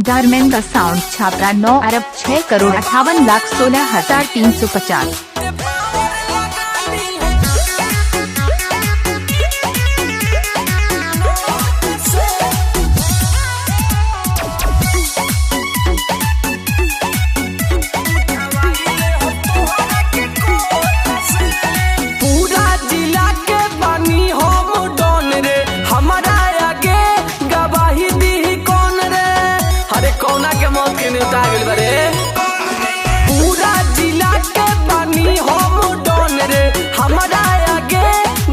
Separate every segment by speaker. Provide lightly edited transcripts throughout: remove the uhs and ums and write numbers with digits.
Speaker 1: Dharmendra sound Chhapra 9 अरब 6 करोड़ 58,16,350।
Speaker 2: पूरा जिला के बानी हम डॉन रे, हमारा आगे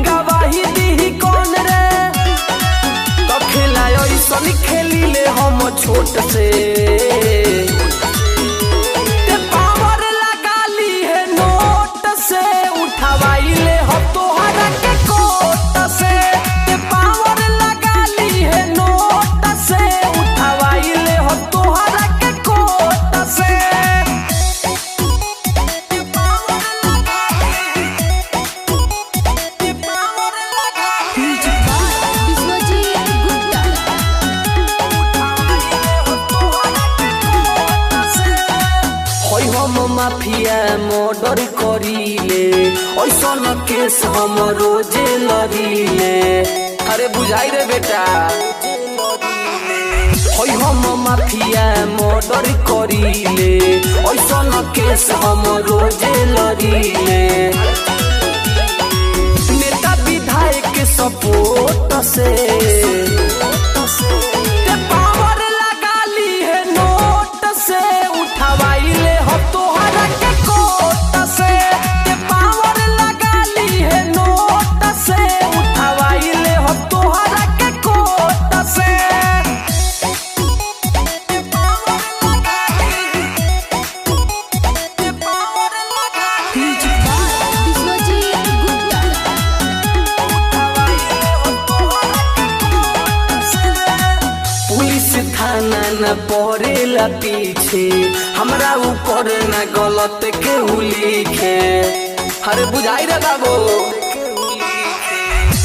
Speaker 2: गवाही दी कौन रे। तो खेलायो सन खेली ले हम छोट से, पावर लगा ली है नोट से, उठवाई ले हम तोहरा के कोट से। पावर लगा ली है नोट से, उठवाई ले हम तोहरा के कोट से। हम माफिया मर्डर करीले, ऐसन केस हम रोजे लड़ीले। अरे बुझाई रे बेटा, हम माफिया मर्डर करीले, ऐसन केस हम रोजे लड़ीले। नेता विधायक के सपोर्ट से पावर लगा ली है नोट से, उठवाई ले हम तोहरा के कोट से। पावर लगा ली है नोट से, उठवाई ले हम तोहरा के कोट से। पुलिस थाना न पड़ेला पीछे, हमरा ऊपर न गलत के लिखे। अरे बुझाई रे बाबू,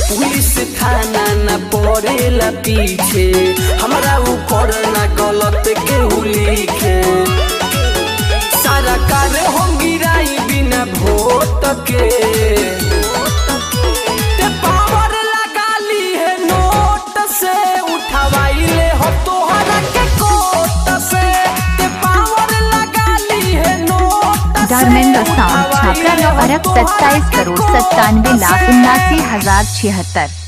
Speaker 2: पुलिस थाना न पड़ेला पीछे, हमरा ऊपर न गलत के लिखे। सारा कार्य हम गिराई बिना वोट के, पावर लगा ली है नोट से, उठवाई ले हम तोहरा के कोट से। पावर लगा ली है नोट से,
Speaker 1: धर्मेंद्र साउंड छापरा 9 अरब 27,97,79,076।